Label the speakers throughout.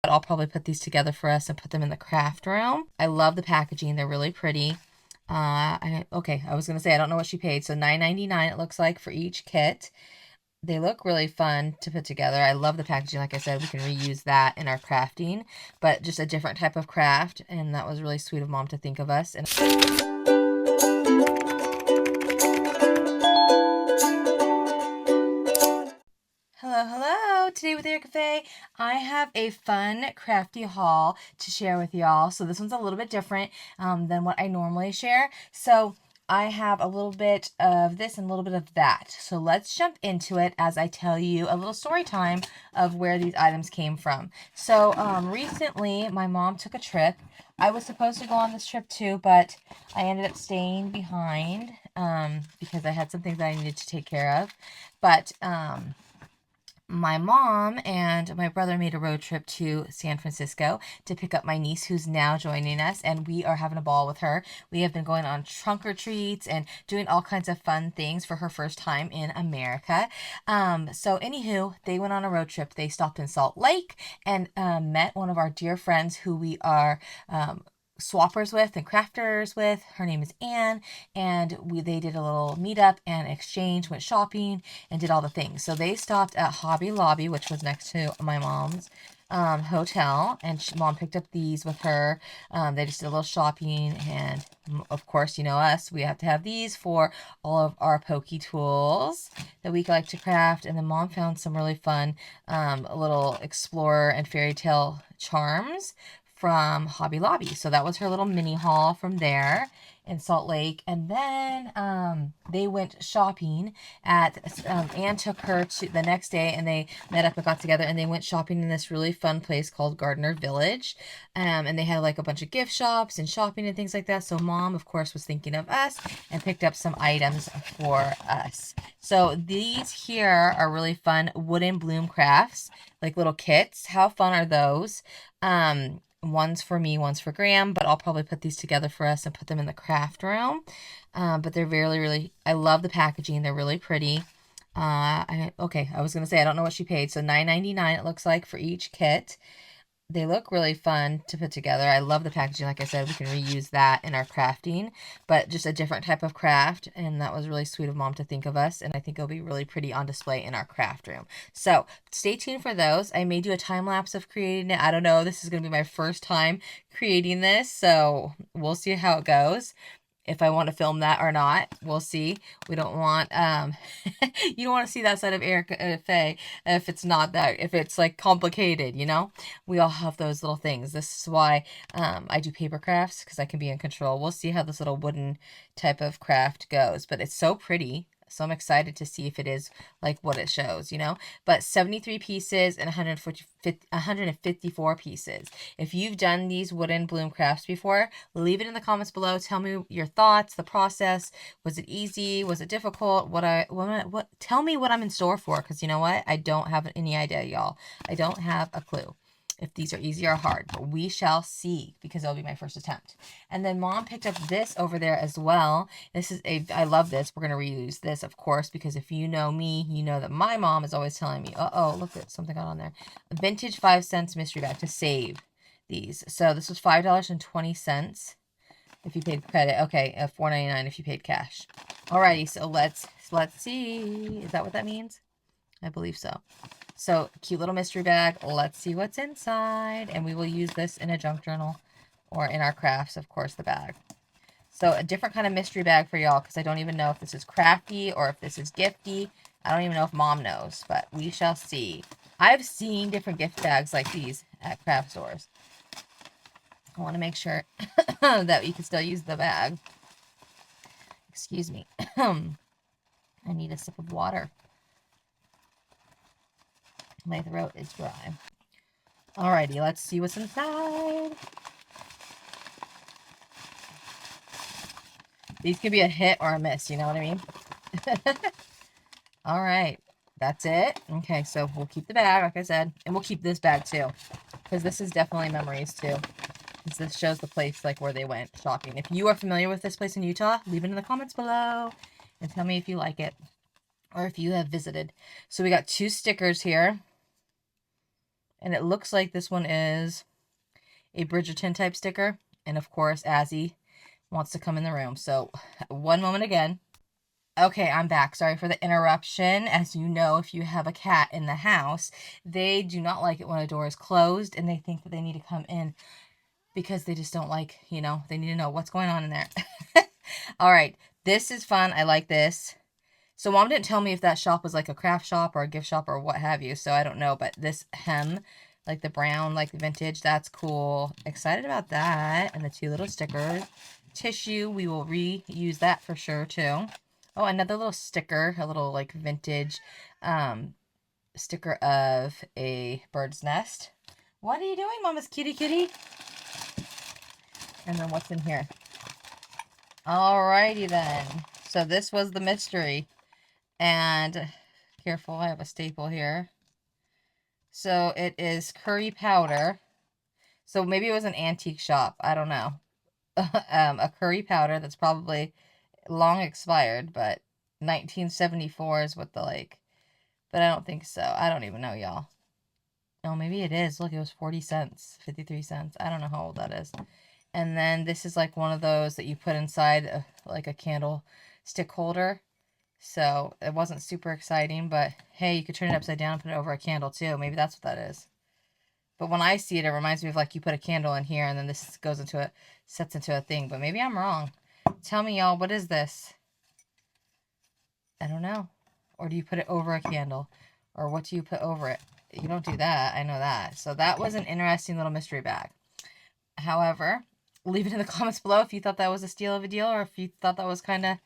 Speaker 1: But I'll probably put these together for us and put them in the craft room. I love the packaging. They're really pretty. Okay, I was gonna say I don't know what she paid. So $9.99 it looks like for each kit. They look really fun to put together. I love the packaging. Like I said, we can reuse that in our crafting, but just a different type of craft. And that was really sweet of Mom to think of us. And hello, hello. Today with Erica Faye, I have a fun crafty haul to share with y'all. So this one's a little bit different than what I normally share. So I have a little bit of this and a little bit of that. So let's jump into it as I tell you a little story time of where these items came from. So recently my mom took a trip. I was supposed to go on this trip too, but I ended up staying behind because I had some things that I needed to take care of. But my mom and my brother made a road trip to San Francisco to pick up my niece, who's now joining us, and we are having a ball with her. We have been going on trunk or treats and doing all kinds of fun things for her first time in America. So anywho, they went on a road trip. They stopped in Salt Lake and met one of our dear friends who we are swappers with and crafters with. Her name is Anne, and they did a little meetup and exchange, went shopping, and did all the things. So they stopped at Hobby Lobby, which was next to my mom's hotel, and Mom picked up these with her. They just did a little shopping, and of course, you know us, we have to have these for all of our pokey tools that we like to craft. And then Mom found some really fun little explorer and fairy tale charms from Hobby Lobby. So that was her little mini haul from there in Salt Lake. And then they went shopping at Anne took her to the next day, and they met up and got together, and they went shopping in this really fun place called Gardner Village. And they had like a bunch of gift shops and shopping and things like that. So Mom, of course, was thinking of us and picked up some items for us. So these here are really fun wooden bloom crafts, like little kits. How fun are those? One's for me, one's for Graham, but I'll probably put these together for us and put them in the craft room. But they're really, I love the packaging. They're really pretty. Okay, I was gonna say I don't know what she paid. So $9.99 it looks like for each kit. They look really fun to put together. I love the packaging. Like I said, we can reuse that in our crafting, but just a different type of craft. And that was really sweet of Mom to think of us. And I think it'll be really pretty on display in our craft room. So stay tuned for those. I may do a time lapse of creating it. I don't know. This is going to be my first time creating this. So we'll see how it goes. If I want to film that or not, we'll see. We don't want, you don't want to see that side of Erica Faye if it's not that, if it's like complicated, you know? We all have those little things. This is why I do paper crafts, because I can be in control. We'll see how this little wooden type of craft goes, but it's so pretty. So I'm excited to see if it is like what it shows, you know? But 73 pieces and 154 pieces. If you've done these wooden bloom crafts before, leave it in the comments below. Tell me your thoughts, the process. Was it easy? Was it difficult? Tell me what I'm in store for, because you know what? I don't have any idea, y'all. I don't have a clue if these are easy or hard, but we shall see, because it'll be my first attempt. And then Mom picked up this over there as well. I love this. We're going to reuse this, of course, because if you know me, you know that my mom is always telling me, uh-oh, look at something got on there. A vintage 5 cents mystery bag to save these. So this was $5.20 if you paid credit. Okay, $4.99 if you paid cash. Alrighty, so let's see. Is that what that means? I believe so. So, cute little mystery bag. Let's see what's inside. And we will use this in a junk journal or in our crafts, of course, the bag. So, a different kind of mystery bag for y'all, because I don't even know if this is crafty or if this is gifty. I don't even know if Mom knows, but we shall see. I've seen different gift bags like these at craft stores. I want to make sure that you can still use the bag. Excuse me. I need a sip of water. My throat is dry. Alrighty, let's see what's inside. These could be a hit or a miss, you know what I mean? Alright, that's it. Okay, so we'll keep the bag, like I said, and we'll keep this bag too, because this is definitely memories too. Because this shows the place, like, where they went shopping. If you are familiar with this place in Utah, leave it in the comments below and tell me if you like it or if you have visited. So we got 2 stickers here. And it looks like this one is a Bridgerton type sticker. And of course, Azzy wants to come in the room. So one moment again. Okay, I'm back. Sorry for the interruption. As you know, if you have a cat in the house, they do not like it when a door is closed and they think that they need to come in because they just don't like, they need to know what's going on in there. All right, this is fun. I like this. So Mom didn't tell me if that shop was like a craft shop or a gift shop or what have you, so I don't know. But this hem, like the brown, like vintage, that's cool. Excited about that. And the 2 little stickers. Tissue, we will reuse that for sure too. Oh, another little sticker, a little like vintage sticker of a bird's nest. What are you doing, Mama's kitty kitty? And then what's in here? Alrighty then. So this was the mystery. And careful, I have a staple here. So it is curry powder. So maybe it was an antique shop. I don't know. A curry powder that's probably long expired, but 1974 is what the but I don't think so. I don't even know, y'all. No, maybe it is. Look, it was 40 cents, 53 cents. I don't know how old that is. And then this is like one of those that you put inside like a candle stick holder. So it wasn't super exciting, but hey, you could turn it upside down and put it over a candle too. Maybe that's what that is. But when I see it, it reminds me of like you put a candle in here and then this goes into it, sets into a thing. But maybe I'm wrong. Tell me, y'all, what is this? I don't know. Or do you put it over a candle? Or what do you put over it? You don't do that. I know that. So that was an interesting little mystery bag. However, leave it in the comments below if you thought that was a steal of a deal or if you thought that was kind of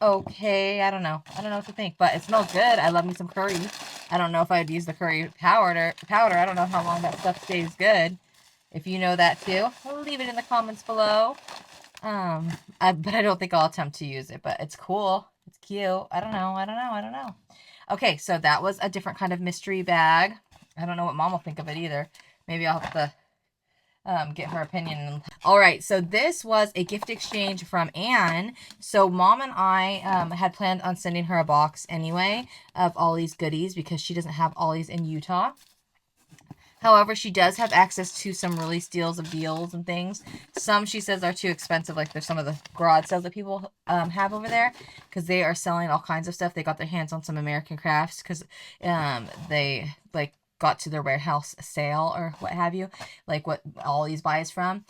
Speaker 1: okay. I don't know. I don't know what to think, but it smells good. I love me some curry. I don't know if I'd use the curry powder. I don't know how long that stuff stays good. If you know that too, leave it in the comments below. But I don't think I'll attempt to use it, but it's cool. It's cute. I don't know. Okay, so that was a different kind of mystery bag. I don't know what Mom will think of it either. Maybe I'll have to get her opinion. All right, so this was a gift exchange from Anne. So Mom and I had planned on sending her a box anyway of Ollie's goodies because she doesn't have Ollie's in Utah. However, she does have access to some really steals of deals and things. Some she says are too expensive, like there's some of the garage sales that people have over there because they are selling all kinds of stuff. They got their hands on some American crafts because they got to their warehouse sale or what have you, like what Ollie's buys from.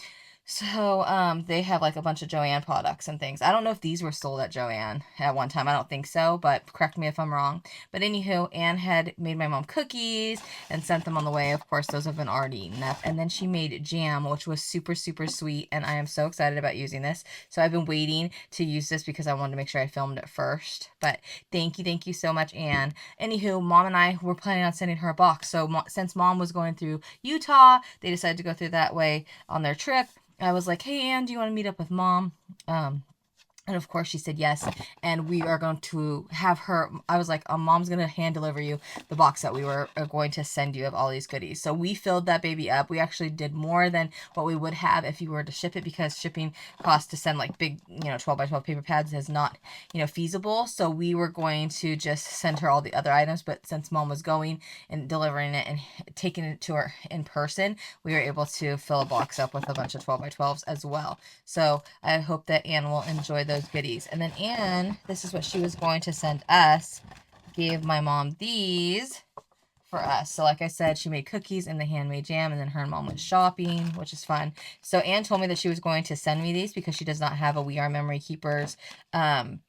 Speaker 1: So, they have like a bunch of Joann products and things. I don't know if these were sold at Joann at one time. I don't think so, but correct me if I'm wrong. But anywho, Anne had made my mom cookies and sent them on the way. Of course, those have been already eaten up. And then she made jam, which was super, super sweet. And I am so excited about using this. So I've been waiting to use this because I wanted to make sure I filmed it first. But thank you so much, Anne. Anywho, Mom and I were planning on sending her a box. So since Mom was going through Utah, they decided to go through that way on their trip. I was like, hey, Anne, do you want to meet up with Mom? And of course she said yes. And we are going to have her, I was like, Mom's going to hand deliver you the box that we were going to send you of all these goodies. So we filled that baby up. We actually did more than what we would have if you were to ship it because shipping costs to send like big, 12 by 12 paper pads is not, feasible. So we were going to just send her all the other items. But since Mom was going and delivering it and taking it to her in person, we were able to fill a box up with a bunch of 12 by 12s as well. So I hope that Anne will enjoy those goodies. And then Anne, this is what she was going to send us, gave my mom these for us. So like I said, she made cookies and the handmade jam, and then her and Mom went shopping, which is fun. So Anne told me that she was going to send me these because she does not have a We Are Memory Keepers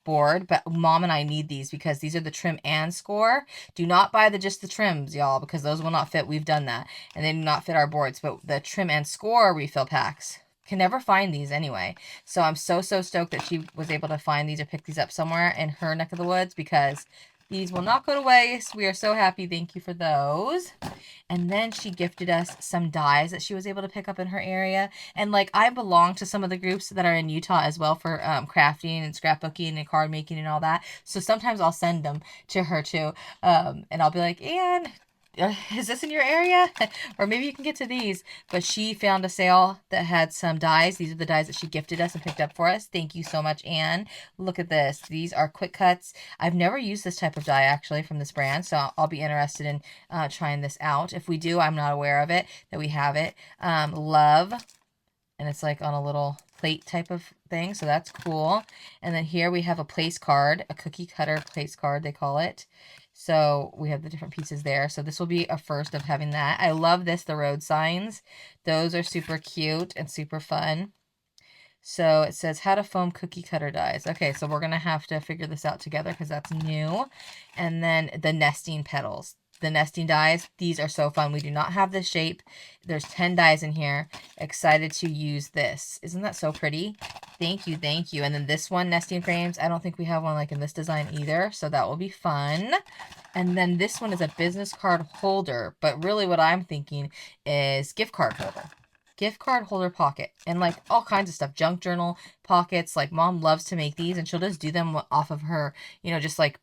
Speaker 1: board, but Mom and I need these because these are the trim and score. Do not buy just the trims, y'all, because those will not fit. We've done that, and they do not fit our boards, but the trim and score refill packs. Can never find these anyway. So I'm so stoked that she was able to find these or pick these up somewhere in her neck of the woods because these will not go to waste. We are so happy. Thank you for those. And then she gifted us some dies that she was able to pick up in her area. And like I belong to some of the groups that are in Utah as well for crafting and scrapbooking and card making and all that. So sometimes I'll send them to her too. And I'll be like, Anne, is this in your area? Or maybe you can get to these. But she found a sale that had some dies. These are the dies that she gifted us and picked up for us. Thank you so much, Anne. Look at this. These are quick cuts. I've never used this type of die actually from this brand, so I'll be interested in trying this out. If we do, I'm not aware of it, that we have it. Love. And it's like on a little plate type of thing, so that's cool. And then here we have a place card, a cookie cutter place card, they call it. So we have the different pieces there. So this will be a first of having that. I love this, the road signs. Those are super cute and super fun. So it says how to foam cookie cutter dies. Okay, so we're going to have to figure this out together because that's new. And then the nesting petals. The nesting dies, these are so fun. We do not have this shape. There's 10 dies in here. Excited to use this. Isn't that so pretty? Thank you, thank you. And then this one, nesting frames. I don't think we have one like in this design either, so that will be fun. And then this one is a business card holder, but really what I'm thinking is gift card holder. Gift card holder pocket, and like all kinds of stuff, junk journal pockets. Like Mom loves to make these, and she'll just do them off of her, you know, just like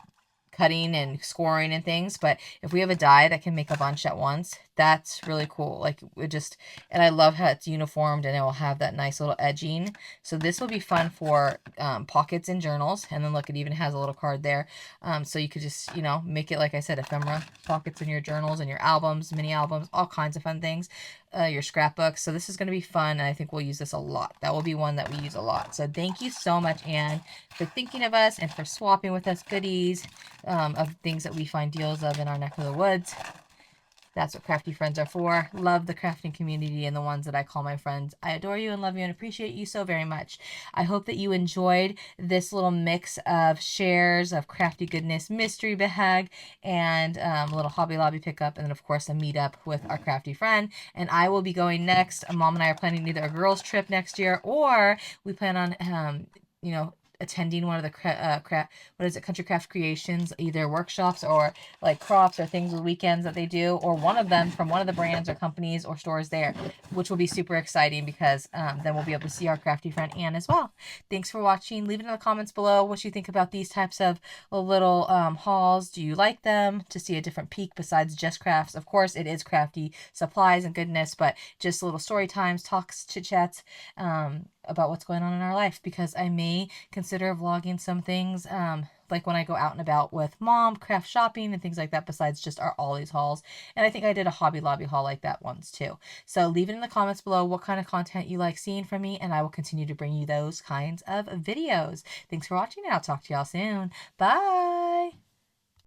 Speaker 1: cutting and scoring and things. But if we have a die that can make a bunch at once, that's really cool. Like it just, and I love how it's uniformed and it will have that nice little edging. So this will be fun for pockets and journals. And then look, it even has a little card there. So you could just, you know, make it, like I said, ephemera pockets in your journals and your albums, mini albums, all kinds of fun things. Your scrapbooks. So this is going to be fun, and I think we'll use this a lot. That will be one that we use a lot. So thank you so much, Anne, for thinking of us and for swapping with us goodies of things that we find deals of in our neck of the woods. That's what crafty friends are for. Love the crafting community and the ones that I call my friends. I adore you and love you and appreciate you so very much. I hope that you enjoyed this little mix of shares of crafty goodness, mystery bag, and a little Hobby Lobby pickup, and then of course a meetup with our crafty friend. And I will be going next. Mom and I are planning either a girls trip next year, or we plan on you know, attending one of the Country Craft Creations, either workshops or like crops or things with weekends that they do, or one of them from one of the brands or companies or stores there, which will be super exciting because then we'll be able to see our crafty friend Anne as well. Thanks for watching. Leave it in the comments below what you think about these types of little hauls. Do you like them? To see a different peek besides just crafts. Of course, it is crafty supplies and goodness, but just little story times, talks, chit chats, about what's going on in our life, because I may consider vlogging some things like when I go out and about with Mom, craft shopping and things like that, besides just our Ollie's hauls. And I think I did a Hobby Lobby haul like that once too. So leave it in the comments below what kind of content you like seeing from me, and I will continue to bring you those kinds of videos. Thanks for watching, and I'll talk to y'all soon. Bye!